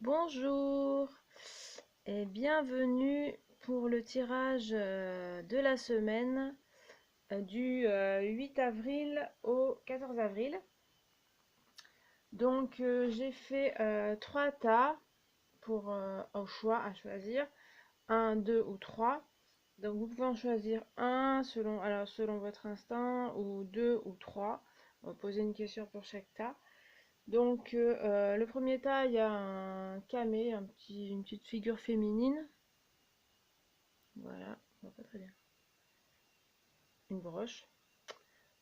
Bonjour et bienvenue pour le tirage de la semaine du 8 avril au 14 avril. Donc j'ai fait 3 tas pour au choix à choisir, 1, 2 ou 3. Donc vous pouvez en choisir un selon votre instinct ou 2 ou 3. On va poser une question pour chaque tas. Donc le premier tas, il y a un camé, une petite figure féminine. Voilà, on voit pas très bien. Une broche.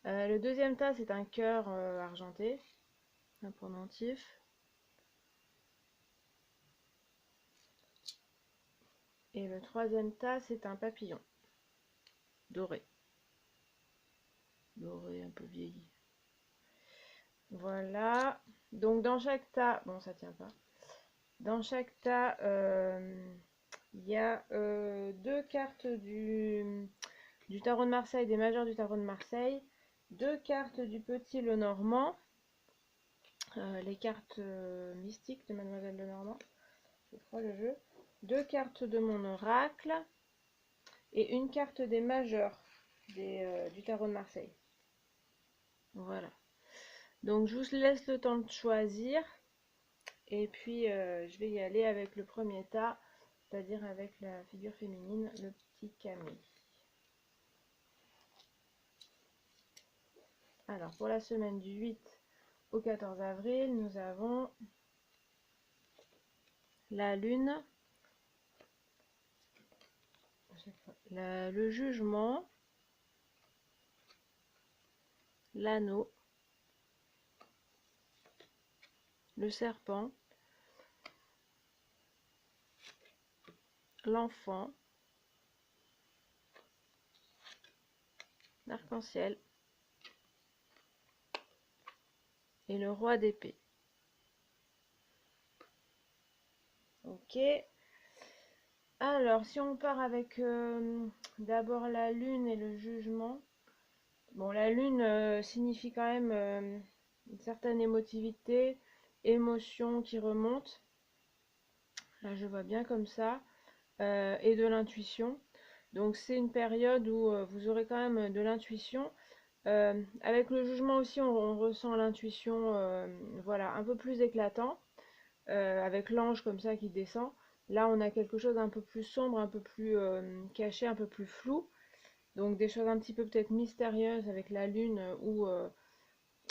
Le deuxième tas, c'est un cœur argenté, un pendentif. Et le troisième tas, c'est un papillon doré. Doré, un peu vieilli. Voilà. Donc dans chaque tas, bon ça tient pas. Dans chaque tas, il y a deux cartes du tarot de Marseille, des majeurs du tarot de Marseille, deux cartes du petit Lenormand, les cartes mystiques de Mademoiselle Lenormand, je crois le jeu, deux cartes de mon oracle et une carte des majeurs du tarot de Marseille. Voilà. Donc je vous laisse le temps de choisir et puis je vais y aller avec le premier tas, c'est-à-dire avec la figure féminine, le petit Camille. Alors pour la semaine du 8 au 14 avril, nous avons la lune, le jugement, l'anneau, le serpent, l'enfant, l'arc-en-ciel et le roi d'épée. Ok. Alors, si on part avec d'abord la lune et le jugement. Bon, la lune signifie quand même une certaine émotivité, émotion qui remonte. Là, je vois bien comme ça. Et de l'intuition. Donc, c'est une période où vous aurez quand même de l'intuition. Avec le jugement aussi, on ressent l'intuition, voilà, un peu plus éclatant. Avec l'ange comme ça qui descend. Là, on a quelque chose d'un peu plus sombre, un peu plus caché, un peu plus flou. Donc des choses un petit peu peut-être mystérieuses avec la lune où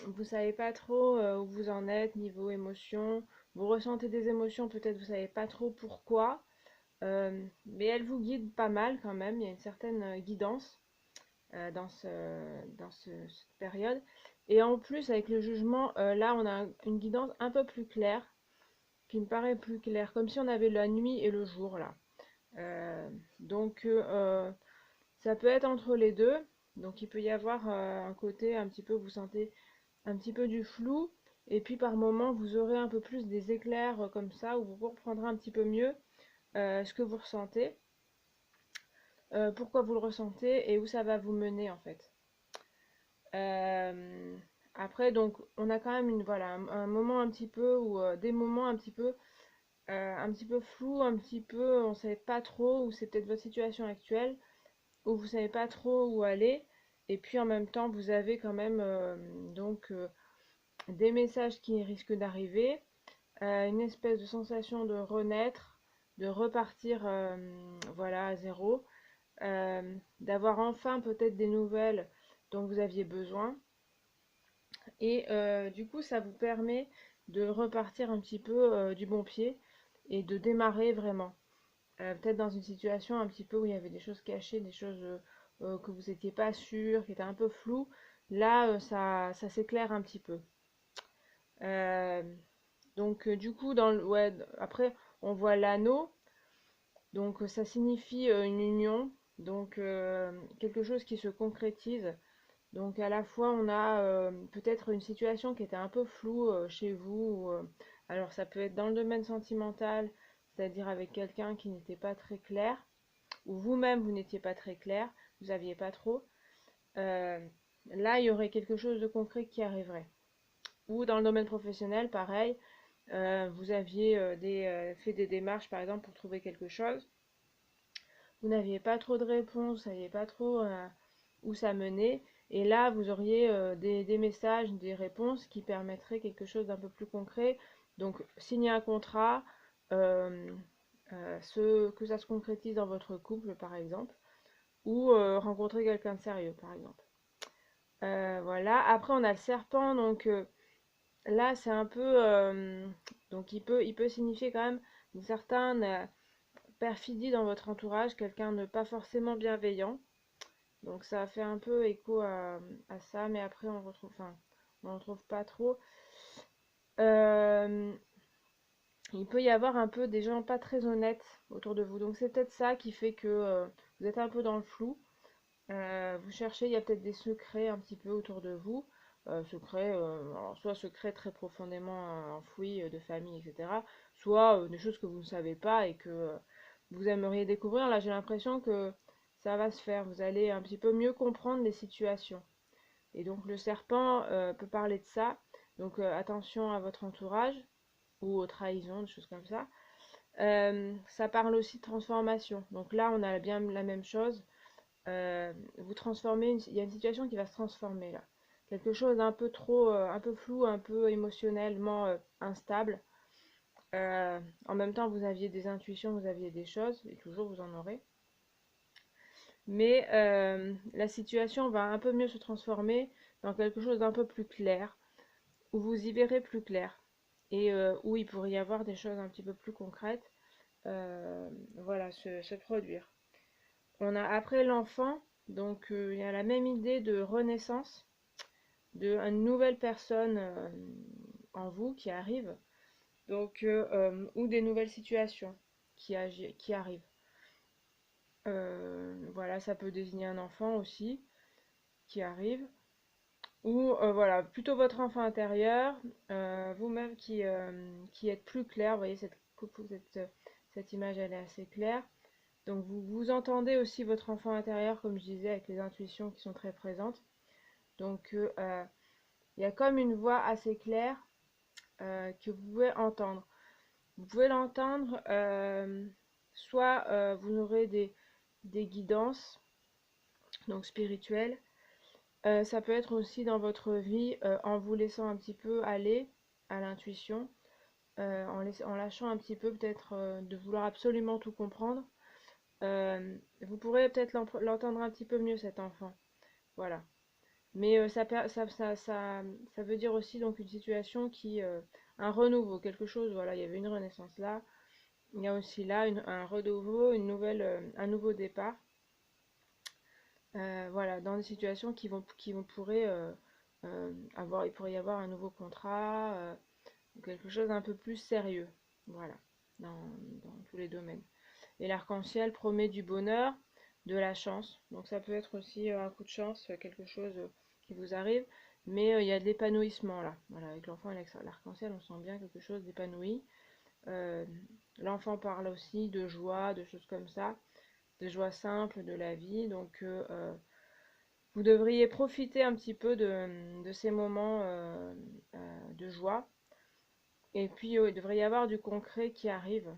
vous savez pas trop où vous en êtes niveau émotion. Vous ressentez des émotions, peut-être vous savez pas trop pourquoi. Mais elle vous guide pas mal quand même. Il y a une certaine guidance cette période. Et en plus, avec le jugement, là, on a une guidance un peu plus claire qui me paraît plus clair, comme si on avait la nuit et le jour là. Donc ça peut être entre les deux. Donc il peut y avoir un côté un petit peu, vous sentez un petit peu du flou, et puis par moment vous aurez un peu plus des éclairs comme ça, où vous comprendrez un petit peu mieux ce que vous ressentez, pourquoi vous le ressentez et où ça va vous mener en fait. Euh, Après donc on a quand même voilà, un moment un petit peu, ou des moments un petit peu flou, un petit peu, on ne savait pas trop, ou c'est peut-être votre situation actuelle, où vous ne savez pas trop où aller, et puis en même temps, vous avez quand même des messages qui risquent d'arriver, une espèce de sensation de renaître, de repartir voilà, à zéro, d'avoir enfin peut-être des nouvelles dont vous aviez besoin, et du coup, ça vous permet de repartir un petit peu du bon pied et de démarrer vraiment. Peut-être dans une situation un petit peu où il y avait des choses cachées, des choses que vous n'étiez pas sûr, qui étaient un peu floues. Là, ça s'éclaire un petit peu. Euh, donc, du coup, ouais, après, on voit l'anneau. Donc, ça signifie une union. Donc, quelque chose qui se concrétise. Donc, à la fois, on a peut-être une situation qui était un peu floue chez vous. Alors, ça peut être dans le domaine sentimental, c'est-à-dire avec quelqu'un qui n'était pas très clair, ou vous-même vous n'étiez pas très clair, vous n'aviez pas trop, euh, là il y aurait quelque chose de concret qui arriverait. Ou dans le domaine professionnel, pareil, Vous aviez fait des démarches par exemple pour trouver quelque chose, vous n'aviez pas trop de réponses, vous ne saviez pas trop où ça menait, et là vous auriez des messages, des réponses qui permettraient quelque chose d'un peu plus concret. Donc signer un contrat, euh, que ça se concrétise dans votre couple par exemple, ou rencontrer quelqu'un de sérieux par exemple. Voilà, après on a le serpent, donc là c'est un peu, donc il peut signifier quand même une certaine perfidie dans votre entourage, quelqu'un de pas forcément bienveillant. Donc ça fait un peu écho à ça, mais après on retrouve, enfin, on ne retrouve pas trop. Euh, il peut y avoir un peu des gens pas très honnêtes autour de vous. Donc c'est peut-être ça qui fait que vous êtes un peu dans le flou. Vous cherchez, il y a peut-être des secrets un petit peu autour de vous. Secrets, alors soit secrets très profondément enfouis de famille, etc. Soit des choses que vous ne savez pas et que vous aimeriez découvrir. Là, j'ai l'impression que ça va se faire. Vous allez un petit peu mieux comprendre les situations. Et donc le serpent peut parler de ça. Donc attention à votre entourage ou aux trahisons, des choses comme ça. Ça parle aussi de transformation. Donc là, on a bien la même chose. Vous transformez, il y a une situation qui va se transformer là. Quelque chose d'un peu trop, un peu flou, un peu émotionnellement instable. En même temps, vous aviez des intuitions, vous aviez des choses, et toujours vous en aurez. Mais la situation va un peu mieux se transformer dans quelque chose d'un peu plus clair, où vous y verrez plus clair, et où il pourrait y avoir des choses un petit peu plus concrètes, voilà, se produire. On a après l'enfant, donc il y a la même idée de renaissance, de une nouvelle personne en vous qui arrive, donc ou des nouvelles situations qui arrivent. Voilà, ça peut désigner un enfant aussi qui arrive, ou voilà, plutôt votre enfant intérieur, vous-même qui êtes plus clair. Vous voyez, cette image, elle est assez claire. Donc vous entendez aussi votre enfant intérieur, comme je disais, avec les intuitions qui sont très présentes. Donc il y a comme une voix assez claire que vous pouvez entendre. Vous pouvez l'entendre, soit vous aurez des guidances, donc spirituelles. Ça peut être aussi dans votre vie en vous laissant un petit peu aller à l'intuition, en lâchant un petit peu peut-être de vouloir absolument tout comprendre. Vous pourrez peut-être l'entendre un petit peu mieux cet enfant. Voilà. Mais ça veut dire aussi donc une situation un renouveau, quelque chose, voilà, il y avait une renaissance là, il y a aussi là un renouveau, un nouveau départ, voilà, dans des situations pourraient avoir, il pourrait y avoir un nouveau contrat, ou quelque chose d'un peu plus sérieux, voilà, dans tous les domaines. Et l'arc-en-ciel promet du bonheur, de la chance. Donc ça peut être aussi un coup de chance, quelque chose qui vous arrive. Mais il y a de l'épanouissement là. Voilà, avec l'enfant et l'arc-en-ciel, on sent bien quelque chose d'épanoui. Euh, L'enfant parle aussi de joie, de choses comme ça, de joie simple de la vie. Donc vous devriez profiter un petit peu de ces moments de joie. Et puis il devrait y avoir du concret qui arrive.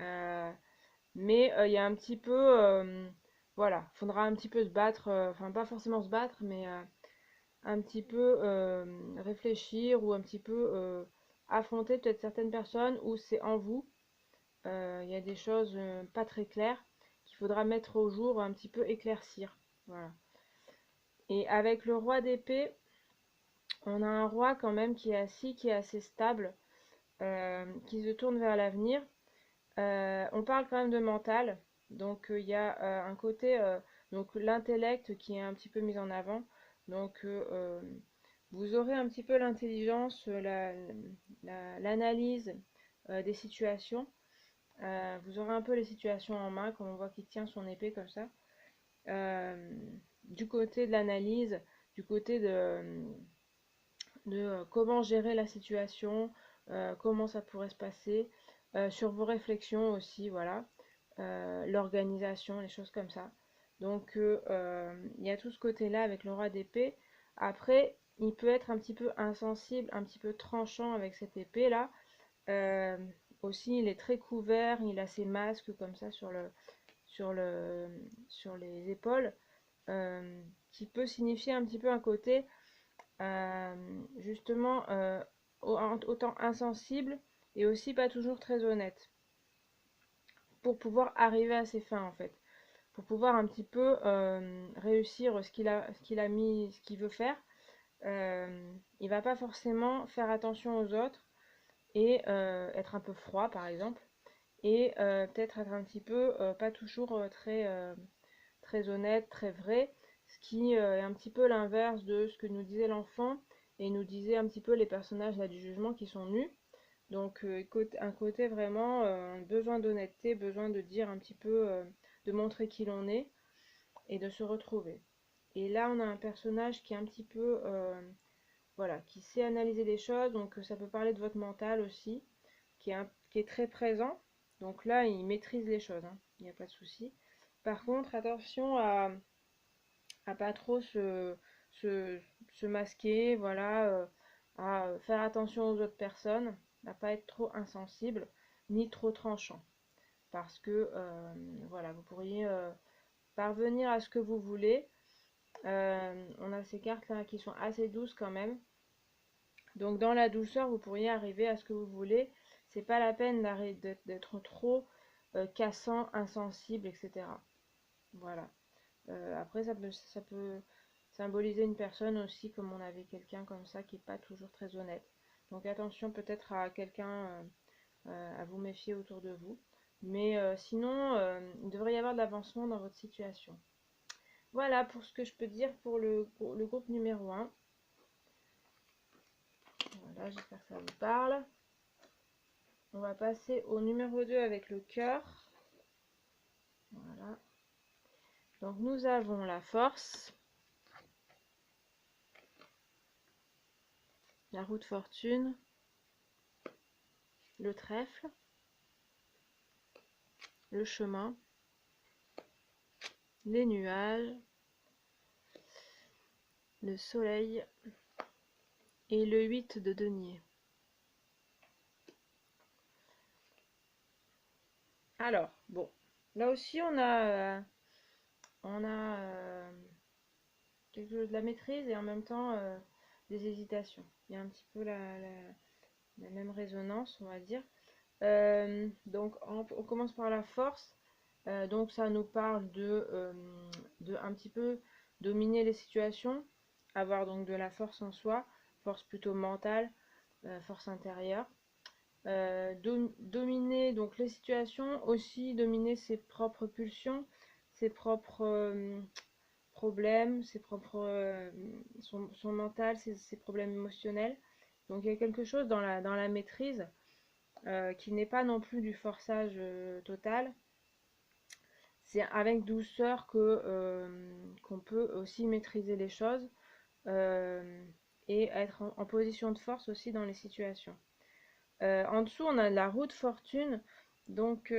Euh, Mais il y a un petit peu, voilà, faudra un petit peu se battre, enfin pas forcément se battre, mais un petit peu réfléchir ou un petit peu affronter peut-être certaines personnes où c'est en vous, il y a des choses pas très claires qu'il faudra mettre au jour, un petit peu éclaircir. Voilà. Et avec le roi d'épée, on a un roi quand même qui est assis, qui est assez stable, qui se tourne vers l'avenir. On parle quand même de mental, donc il y a un côté, donc l'intellect qui est un petit peu mis en avant. Donc vous aurez un petit peu l'intelligence, l'analyse des situations. Vous aurez un peu les situations en main, comme on voit qu'il tient son épée comme ça. Euh, du côté de l'analyse, du côté de comment gérer la situation, comment ça pourrait se passer, sur vos réflexions aussi, voilà, l'organisation, les choses comme ça. Donc il y a tout ce côté-là avec le roi d'épée. Après, il peut être un petit peu insensible, un petit peu tranchant avec cette épée-là. Euh, Aussi, il est très couvert, il a ses masques comme ça sur le, sur les épaules, qui peut signifier un petit peu un côté justement autant insensible et aussi pas toujours très honnête pour pouvoir arriver à ses fins en fait, pour pouvoir un petit peu réussir ce qu'il a mis, ce qu'il veut faire. Il va pas forcément faire attention aux autres et être un peu froid par exemple et peut-être être un petit peu pas toujours très honnête, très vrai, ce qui est un petit peu l'inverse de ce que nous disait l'enfant et nous disait un petit peu les personnages là, du jugement qui sont nus. Donc un côté vraiment besoin d'honnêteté, besoin de dire un petit peu, de montrer qui l'on est et de se retrouver. Et là on a un personnage qui est un petit peu, voilà, qui sait analyser les choses, donc ça peut parler de votre mental aussi, qui est très présent. Donc là il maîtrise les choses, hein, il n'y a pas de souci. Par contre attention à pas trop se, se masquer, voilà, à faire attention aux autres personnes, à pas être trop insensible, ni trop tranchant. Parce que voilà, vous pourriez parvenir à ce que vous voulez. On a ces cartes là qui sont assez douces quand même. Donc dans la douceur, vous pourriez arriver à ce que vous voulez. C'est pas la peine d'être trop cassant, insensible, etc. Voilà. Après, ça peut symboliser une personne aussi, comme on avait quelqu'un comme ça qui n'est pas toujours très honnête. Donc attention peut-être à quelqu'un à vous méfier autour de vous. Mais sinon, il devrait y avoir de l'avancement dans votre situation. Voilà pour ce que je peux dire pour le groupe numéro 1. Voilà, j'espère que ça vous parle. On va passer au numéro 2 avec le cœur. Voilà. Donc nous avons la force, la roue de fortune, le trèfle, le chemin, les nuages, le soleil et le 8 de denier. Alors, bon, là aussi on a quelque chose de la maîtrise et en même temps des hésitations. Il y a un petit peu la même résonance, on va dire. Donc on commence par la force. Donc ça nous parle de un petit peu dominer les situations, avoir donc de la force en soi, force plutôt mentale, force intérieure. Dominer donc les situations, aussi dominer ses propres pulsions, ses propres problèmes, son mental, ses problèmes émotionnels. Donc il y a quelque chose dans la maîtrise qui n'est pas non plus du forçage total. C'est avec douceur qu'on peut aussi maîtriser les choses et être en position de force aussi dans les situations. En dessous, on a la roue de fortune. Donc,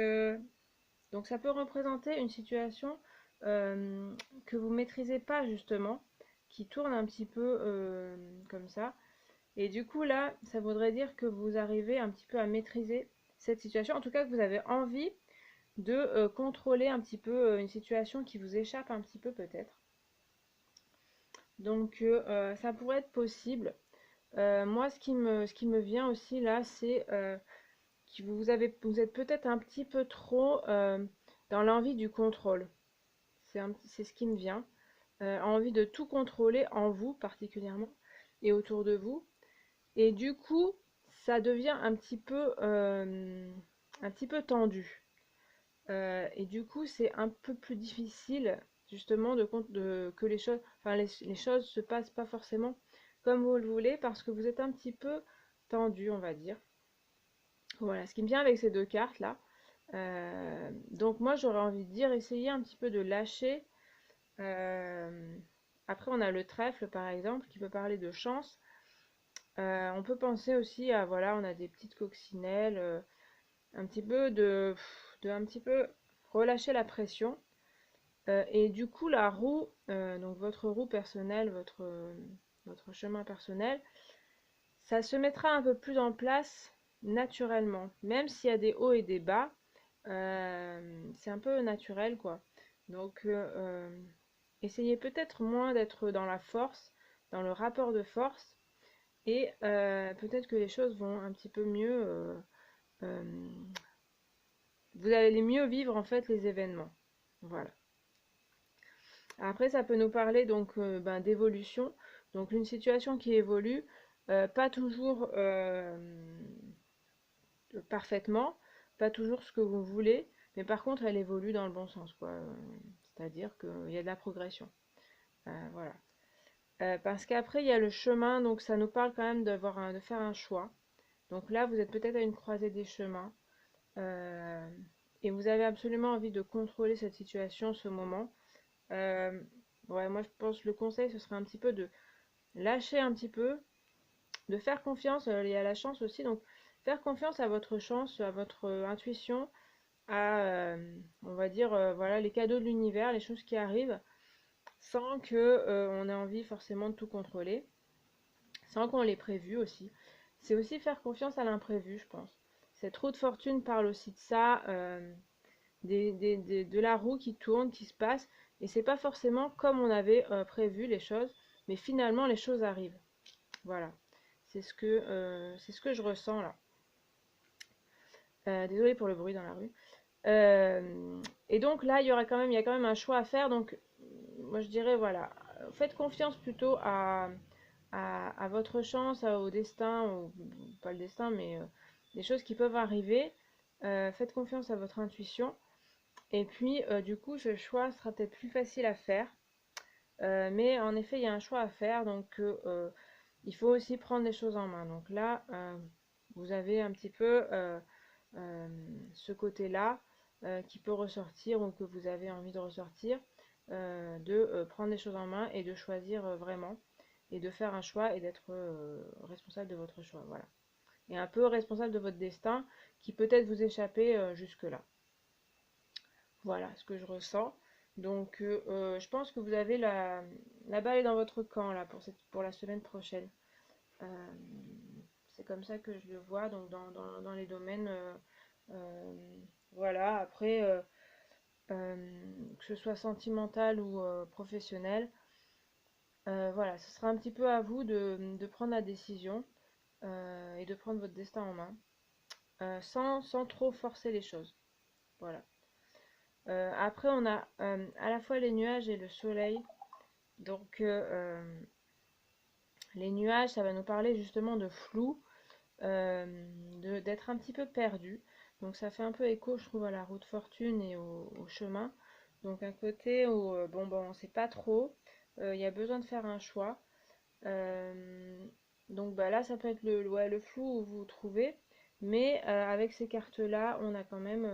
donc ça peut représenter une situation que vous maîtrisez pas justement, qui tourne un petit peu comme ça. Et du coup là, ça voudrait dire que vous arrivez un petit peu à maîtriser cette situation. En tout cas, que vous avez envie de contrôler un petit peu une situation qui vous échappe un petit peu peut-être. Donc ça pourrait être possible. Moi, ce qui me vient aussi là, c'est que vous êtes peut-être un petit peu trop dans l'envie du contrôle. C'est ce qui me vient. Envie de tout contrôler en vous particulièrement et autour de vous. Et du coup, ça devient un petit peu tendu. Et du coup, c'est un peu plus difficile justement que les choses, enfin les choses se passent pas forcément comme vous le voulez parce que vous êtes un petit peu tendu, on va dire. Voilà, ce qui me vient avec ces deux cartes là. Donc moi, j'aurais envie de dire, essayez un petit peu de lâcher. Euh, Après, on a le trèfle par exemple qui peut parler de chance. On peut penser aussi à voilà, on a des petites coccinelles, un petit peu de un petit peu relâcher la pression. Et du coup, la roue, donc votre roue personnelle, votre chemin personnel, ça se mettra un peu plus en place naturellement. Même s'il y a des hauts et des bas, c'est un peu naturel, quoi. Donc, essayez peut-être moins d'être dans la force, dans le rapport de force, et peut-être que les choses vont un petit peu mieux. Euh, vous allez mieux vivre en fait les événements. Voilà. Après, ça peut nous parler donc ben, d'évolution. Donc une situation qui évolue, pas toujours parfaitement, pas toujours ce que vous voulez, mais par contre elle évolue dans le bon sens, quoi. C'est-à-dire qu'il y a de la progression. Voilà. Parce qu'après il y a le chemin, donc ça nous parle quand même de faire un choix. Donc là, vous êtes peut-être à une croisée des chemins. euh, et vous avez absolument envie de contrôler cette situation, ce moment. Euh, ouais, moi je pense que le conseil ce serait un petit peu de lâcher un petit peu, de faire confiance, il y a la chance aussi, donc faire confiance à votre chance, à votre intuition, à, on va dire, voilà, les cadeaux de l'univers, les choses qui arrivent, sans que on ait envie forcément de tout contrôler, sans qu'on l'ait prévu aussi. C'est aussi faire confiance à l'imprévu, je pense. Cette roue de fortune parle aussi de ça, de la roue qui tourne, qui se passe, et c'est pas forcément comme on avait prévu les choses, mais finalement les choses arrivent. Voilà, c'est ce que je ressens là. Désolée pour le bruit dans la rue. Et donc là, il y a quand même un choix à faire. Donc, moi je dirais voilà, faites confiance plutôt à votre chance, au destin, ou pas le destin, mais les choses qui peuvent arriver. Faites confiance à votre intuition. Et puis, du coup, ce choix sera peut-être plus facile à faire. Mais en effet, il y a un choix à faire. Donc, il faut aussi prendre les choses en main. Donc là, vous avez un petit peu euh, ce côté-là qui peut ressortir ou que vous avez envie de ressortir, de prendre les choses en main et de choisir vraiment et de faire un choix et d'être responsable de votre choix. Voilà. Et un peu responsable de votre destin qui peut-être vous échappait jusque-là. Voilà ce que je ressens. Donc, je pense que vous avez la balle est dans votre camp là pour la semaine prochaine. Euh, c'est comme ça que je le vois, donc dans les domaines. Euh, voilà, après, que ce soit sentimental ou professionnel, voilà, ce sera un petit peu à vous de prendre la décision et de prendre votre destin en main, sans trop forcer les choses. Voilà. Après, on a à la fois les nuages et le soleil. Donc, les nuages, ça va nous parler justement de flou, d'être un petit peu perdu. Donc ça fait un peu écho, je trouve, à la route fortune et au chemin. Donc un côté où, bon, on ne sait pas trop, il y a besoin de faire un choix. Euh, donc bah, là, ça peut être ouais, le flou où vous vous trouvez, mais avec ces cartes-là, on a quand même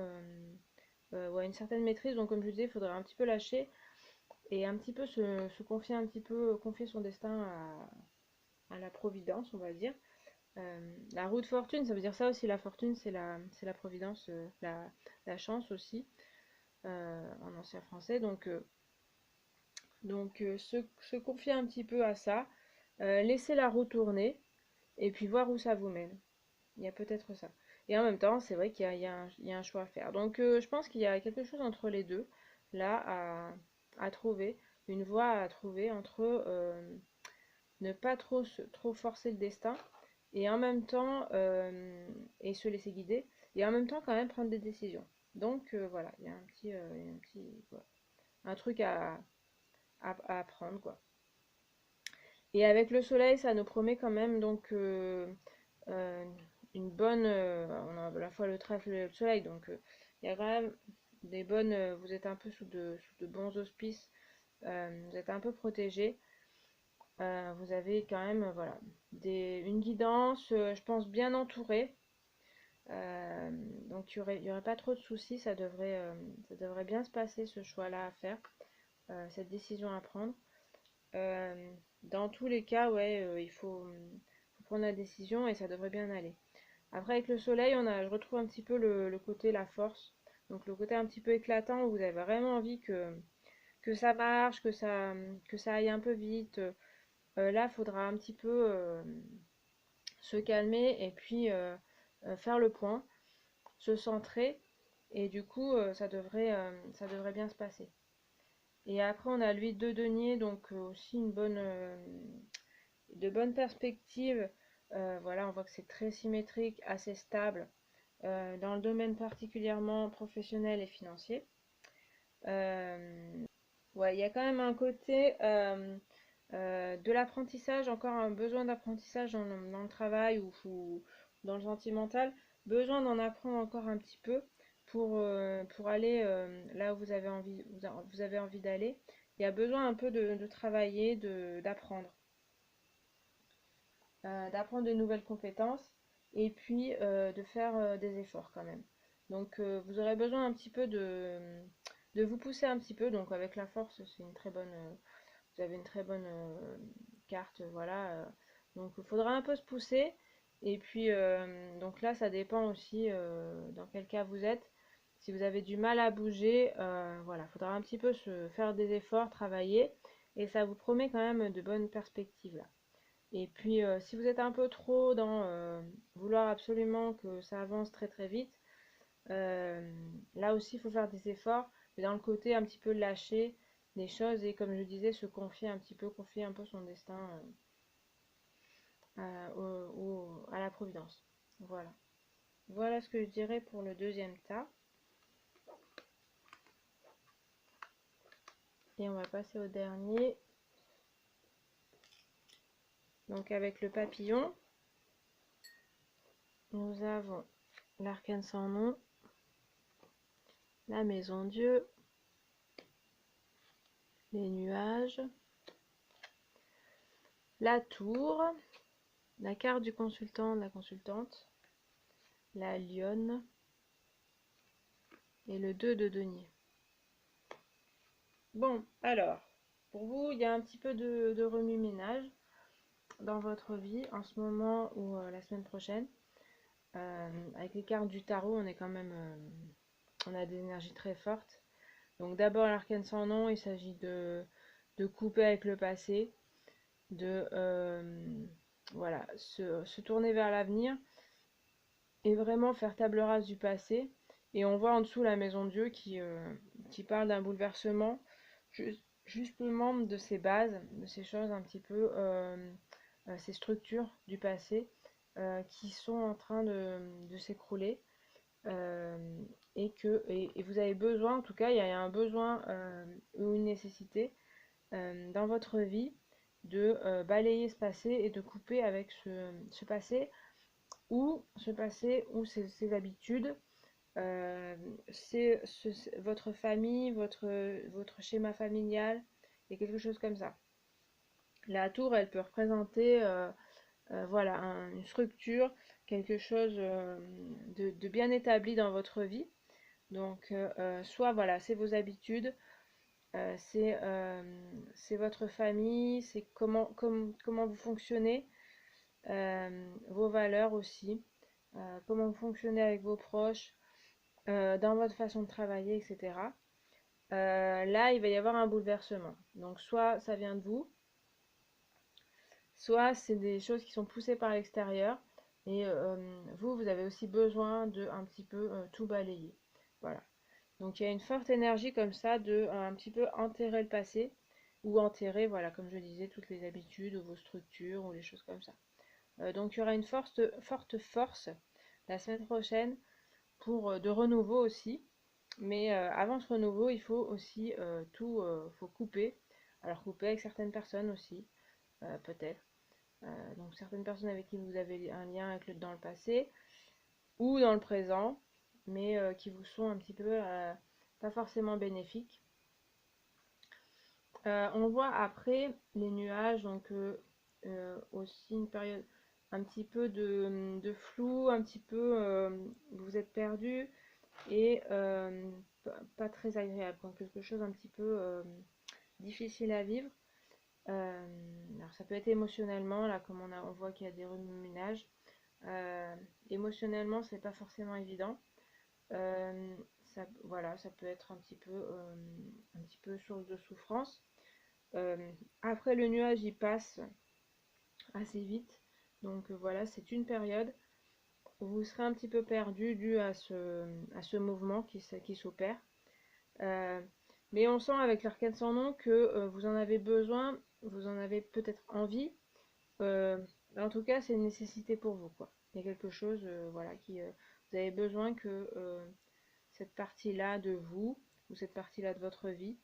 ouais, une certaine maîtrise. Donc comme je disais, il faudrait un petit peu lâcher et un petit peu se confier un petit peu, confier son destin à la providence, on va dire. La roue de fortune, ça veut dire ça aussi, la fortune, c'est la providence, la chance aussi, en ancien français. Donc se confier un petit peu à ça, laisser la roue tourner, et puis voir où ça vous mène. Il y a peut-être ça. Et en même temps, c'est vrai qu'il y a un choix à faire. Donc je pense qu'il y a quelque chose entre les deux, là, à trouver, une voie à trouver entre ne pas trop forcer le destin et en même temps et se laisser guider et en même temps quand même prendre des décisions. Donc voilà, il y a un petit voilà, un truc à prendre quoi. Et avec le soleil, ça nous promet quand même donc euh, une bonne. On a à la fois le trèfle et le soleil, donc il y a quand même des bonnes. Vous êtes un peu sous de bons auspices, vous êtes un peu protégé. Vous avez quand même voilà, une guidance, je pense, bien entourée. Euh, donc il y aurait pas trop de soucis, ça devrait bien se passer ce choix-là à faire, cette décision à prendre. Euh, dans tous les cas, ouais, faut prendre la décision et ça devrait bien aller. Après avec le soleil, je retrouve un petit peu le côté la force, donc le côté un petit peu éclatant où vous avez vraiment envie que ça marche, que ça aille un peu vite. Là, il faudra un petit peu se calmer et puis faire le point, se centrer, et du coup, ça devrait bien se passer. Et après, on a l'huile de denier, donc aussi de bonnes perspectives. Voilà, on voit que c'est très symétrique, assez stable, dans le domaine particulièrement professionnel et financier. Ouais, il y a quand même un côté de l'apprentissage, encore un besoin d'apprentissage dans le travail ou dans le sentimental, besoin d'en apprendre encore un petit peu pour aller là où vous avez envie d'aller. Il y a besoin un peu de travailler, d'apprendre, d'apprendre de nouvelles compétences et puis de faire des efforts quand même. Donc vous aurez besoin un petit peu de vous pousser un petit peu. Donc avec la force, c'est une très bonne, vous avez une très bonne carte, voilà. Donc il faudra un peu se pousser. Et puis donc là, ça dépend aussi dans quel cas vous êtes. Si vous avez du mal à bouger, voilà, il faudra un petit peu se faire des efforts, travailler. Et ça vous promet quand même de bonnes perspectives là. Et puis, si vous êtes un peu trop dans vouloir absolument que ça avance très très vite, là aussi, il faut faire des efforts, mais dans le côté un petit peu lâcher les choses et, comme je disais, se confier un petit peu, confier un peu son destin à la Providence. Voilà. Voilà ce que je dirais pour le deuxième tas. Et on va passer au dernier. Donc, avec le papillon, nous avons l'arcane sans nom, la maison Dieu, les nuages, la tour, la carte du consultant, de la consultante, la lionne et le 2 de denier. Bon, alors, pour vous, il y a un petit peu de remue-ménage dans votre vie en ce moment ou la semaine prochaine. Avec les cartes du tarot, on est quand même, on a des énergies très fortes. Donc d'abord l'arcane sans nom, il s'agit de couper avec le passé, de voilà, se tourner vers l'avenir et vraiment faire table rase du passé. Et on voit en dessous la maison Dieu qui parle d'un bouleversement justement de ces bases, de ces choses un petit peu, ces structures du passé qui sont en train de s'écrouler. euh, et vous avez besoin, en tout cas, il y a un besoin ou une nécessité dans votre vie de balayer ce passé et de couper avec ce passé ou ces habitudes, euh, votre famille, votre schéma familial et quelque chose comme ça. La tour, elle peut représenter voilà, une structure, quelque chose de bien établi dans votre vie. Donc, soit voilà, c'est vos habitudes, euh, c'est euh, c'est votre famille, c'est comment vous fonctionnez, vos valeurs aussi, comment vous fonctionnez avec vos proches, dans votre façon de travailler, etc. Là, il va y avoir un bouleversement. Donc, soit ça vient de vous, soit c'est des choses qui sont poussées par l'extérieur, et vous avez aussi besoin de un petit peu tout balayer. Voilà. Donc il y a une forte énergie comme ça de un petit peu enterrer le passé, ou enterrer, voilà, comme je disais, toutes les habitudes ou vos structures ou les choses comme ça. Donc il y aura une forte force la semaine prochaine pour de renouveau aussi. Mais avant ce renouveau, il faut aussi faut couper. Alors couper avec certaines personnes aussi, peut-être. Donc certaines personnes avec qui vous avez un lien dans le passé ou dans le présent, mais qui vous sont un petit peu pas forcément bénéfiques. On voit après les nuages, donc aussi une période un petit peu de flou, un petit peu vous êtes perdu et pas très agréable, donc quelque chose un petit peu difficile à vivre. Alors ça peut être émotionnellement, là comme on voit qu'il y a des remue-ménages. Émotionnellement, c'est pas forcément évident. Voilà, ça peut être un petit peu source de souffrance. Après le nuage, il passe assez vite. Donc voilà, c'est une période. vous serez un petit peu perdu dû à ce mouvement qui s'opère. Euh, mais on sent avec l'arcane sans nom que vous en avez besoin, vous en avez peut-être envie. Euh, en tout cas, c'est une nécessité pour vous, quoi. Il y a quelque chose, voilà, vous avez besoin que cette partie-là de vous, ou cette partie-là de votre vie,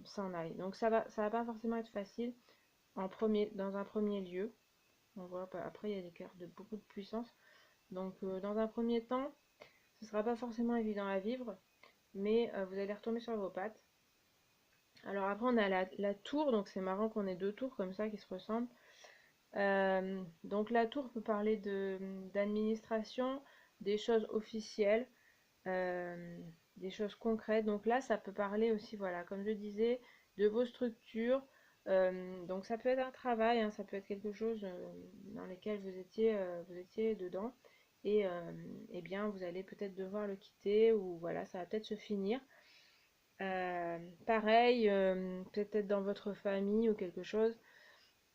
s'en aille. Donc ça va pas forcément être facile dans un premier lieu. On voit après il y a des cartes de beaucoup de puissance. Donc dans un premier temps, ce sera pas forcément évident à vivre, mais vous allez retomber sur vos pattes. Alors après on a la tour, donc c'est marrant qu'on ait deux tours comme ça qui se ressemblent. Donc la tour peut parler d'administration, des choses officielles, euh, des choses concrètes. Donc là, ça peut parler aussi, voilà, comme je disais, de vos structures. Donc ça peut être un travail, hein, ça peut être quelque chose dans lequel vous étiez dedans. Et eh bien, vous allez peut-être devoir le quitter ou voilà, ça va peut-être se finir. Pareil, peut-être dans votre famille ou quelque chose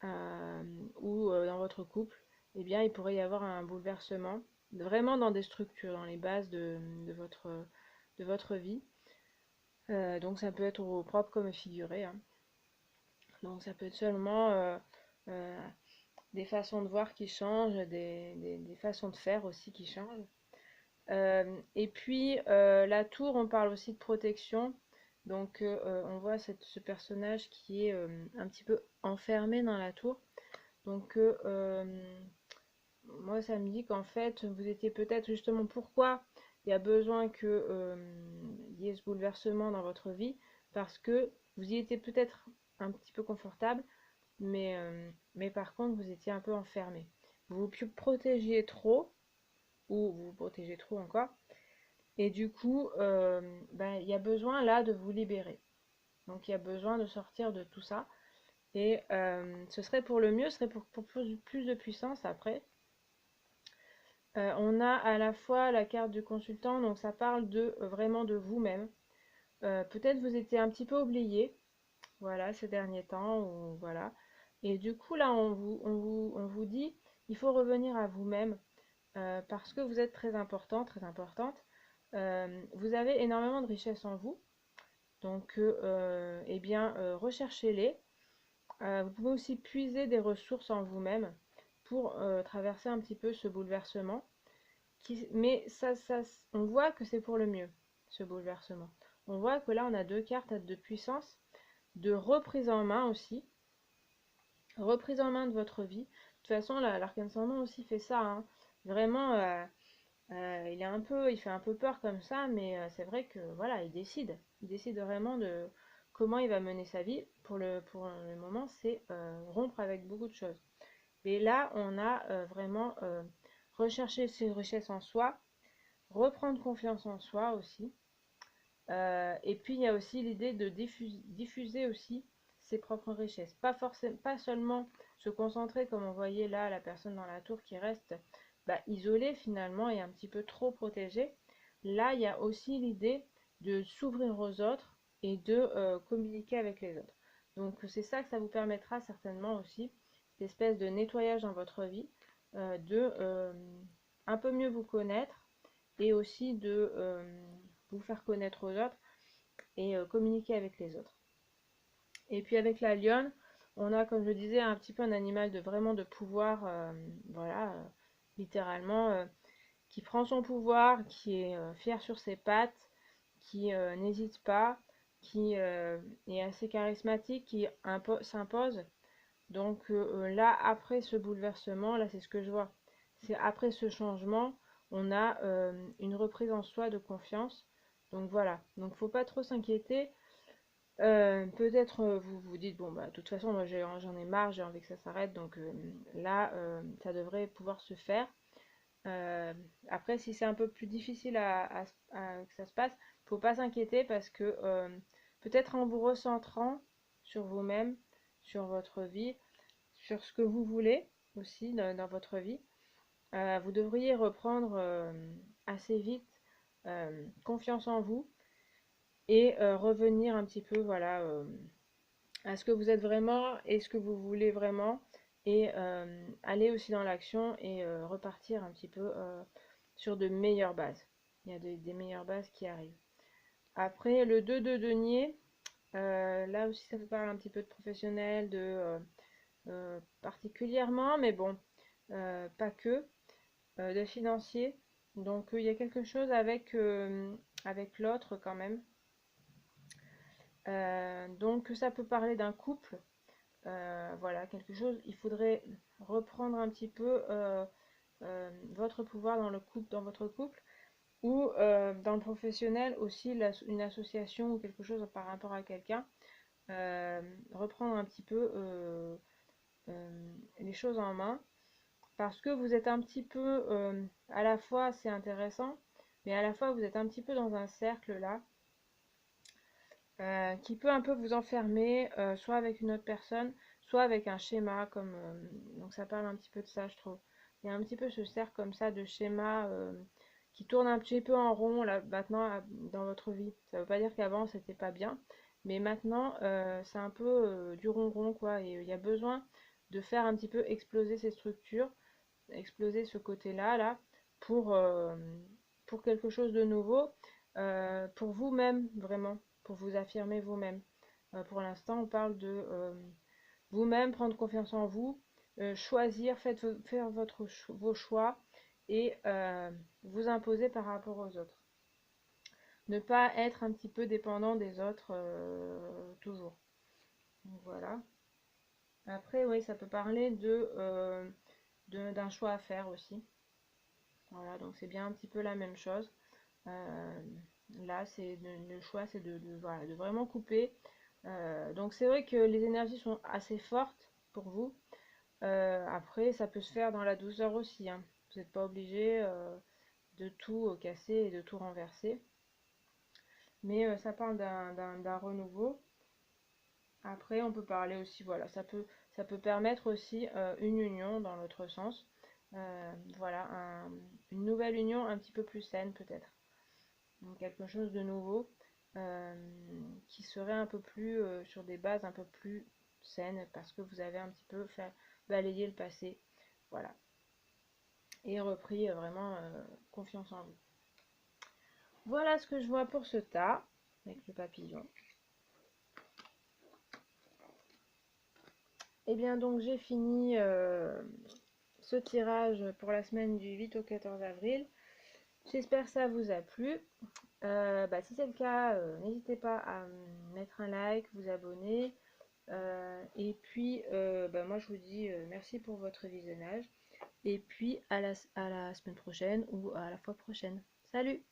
euh, ou dans votre couple, eh bien, il pourrait y avoir un bouleversement, vraiment dans des structures, dans les bases de votre vie. Donc ça peut être au propre comme figuré, hein. Donc ça peut être seulement euh, des façons de voir qui changent, des façons de faire aussi qui changent. Et puis la tour, on parle aussi de protection. Donc on voit ce personnage qui est un petit peu enfermé dans la tour. Donc moi, ça me dit qu'en fait, vous étiez peut-être justement pourquoi il y a besoin que il y ait ce bouleversement dans votre vie, parce que vous y étiez peut-être un petit peu confortable, mais par contre, vous étiez un peu enfermé. Vous vous protégiez trop, ou vous vous protégez trop encore, et du coup, ben, il y a besoin là de vous libérer. Donc, il y a besoin de sortir de tout ça. Et ce serait pour le mieux, ce serait pour plus de puissance après. On a à la fois la carte du consultant, donc ça parle de vraiment de vous-même. Peut-être vous étiez un petit peu oublié, voilà, ces derniers temps, ou voilà. Et du coup, là, on vous dit, il faut revenir à vous-même, parce que vous êtes très important, très importante. Vous avez énormément de richesses en vous, donc, eh bien, recherchez-les. Vous pouvez aussi puiser des ressources en vous-même pour traverser un petit peu ce bouleversement. Mais on voit que c'est pour le mieux, ce bouleversement. On voit que là, on a deux cartes de puissance, de reprise en main aussi. Reprise en main de votre vie. De toute façon, l'arcane sans nom aussi fait ça, hein. Vraiment, il fait un peu peur comme ça, mais c'est vrai que voilà, il décide. Il décide vraiment de comment il va mener sa vie. Pour le moment, c'est rompre avec beaucoup de choses. Mais là, on a vraiment recherché ses richesses en soi, reprendre confiance en soi aussi. Et puis il y a aussi l'idée de diffuser aussi ses propres richesses. Pas seulement se concentrer comme on voyait là la personne dans la tour qui reste isolée finalement et un petit peu trop protégée. Là il y a aussi l'idée de s'ouvrir aux autres et de communiquer avec les autres. Donc c'est ça que ça vous permettra certainement aussi, cette espèce de nettoyage dans votre vie, de un peu mieux vous connaître et aussi de vous faire connaître aux autres et communiquer avec les autres. Et puis avec la lionne, on a, comme je disais, un petit peu un animal de vraiment de pouvoir, voilà, littéralement, qui prend son pouvoir, qui est fier sur ses pattes, qui n'hésite pas, qui est assez charismatique, qui s'impose. Donc là, après ce bouleversement, là c'est ce que je vois, c'est après ce changement, on a une reprise en soi de confiance. Donc voilà, donc faut pas trop s'inquiéter. Peut-être vous vous dites, bon bah de toute façon moi j'en ai marre, j'ai envie que ça s'arrête, donc là ça devrait pouvoir se faire. Euh, Après si c'est un peu plus difficile que ça se passe, faut pas s'inquiéter parce que peut-être en vous recentrant sur vous-même, sur votre vie, sur ce que vous voulez aussi dans votre vie, vous devriez reprendre assez vite confiance en vous et revenir un petit peu voilà, à ce que vous êtes vraiment et ce que vous voulez vraiment et aller aussi dans l'action et repartir un petit peu sur de meilleures bases. Il y a des meilleures bases qui arrivent. Après, le 2 de denier, là aussi ça peut parler un petit peu de professionnel, de particulièrement, mais bon, pas que, de financier. Donc il y a quelque chose avec l'autre quand même. Donc ça peut parler d'un couple. Voilà, quelque chose, il faudrait reprendre un petit peu votre pouvoir dans le couple, dans votre couple, ou dans le professionnel aussi, une association ou quelque chose par rapport à quelqu'un. Reprendre un petit peu les choses en main, parce que vous êtes un petit peu, à la fois c'est intéressant, mais à la fois vous êtes un petit peu dans un cercle là, qui peut un peu vous enfermer, soit avec une autre personne, soit avec un schéma, comme, donc ça parle un petit peu de ça, je trouve. Il y a un petit peu ce cercle comme ça de schéma qui tourne un petit peu en rond là, maintenant dans votre vie. Ça veut pas dire qu'avant c'était pas bien, mais maintenant c'est un peu du ronron quoi, et il y a besoin de faire un petit peu exploser ces structures, exploser ce côté-là, là, pour quelque chose de nouveau, pour vous-même, vraiment, pour vous affirmer vous-même. Pour l'instant, on parle de vous-même, prendre confiance en vous, choisir, faire vos choix et vous imposer par rapport aux autres. Ne pas être un petit peu dépendant des autres toujours. Donc, voilà. Après, oui, ça peut parler d'un choix à faire aussi. Voilà, donc c'est bien un petit peu la même chose. Euh, Là, le choix, c'est voilà, de vraiment couper. Donc c'est vrai que les énergies sont assez fortes pour vous. Après, ça peut se faire dans la douceur aussi, hein. Vous n'êtes pas obligé de tout casser et de tout renverser. Mais ça parle d'un renouveau. Après, on peut parler aussi, voilà, ça peut permettre aussi une union dans l'autre sens. Voilà, une nouvelle union un petit peu plus saine peut-être. Donc quelque chose de nouveau euh, qui serait un peu plus sur des bases un peu plus saines parce que vous avez un petit peu fait balayer le passé. Voilà. Et repris vraiment confiance en vous. Voilà ce que je vois pour ce tas avec le papillon. Et bien donc j'ai fini ce tirage pour la semaine du 8 au 14 avril. J'espère que ça vous a plu. Si c'est le cas, n'hésitez pas à mettre un like, vous abonner. Et puis, moi je vous dis merci pour votre visionnage. Et puis à la semaine prochaine ou à la fois prochaine. Salut!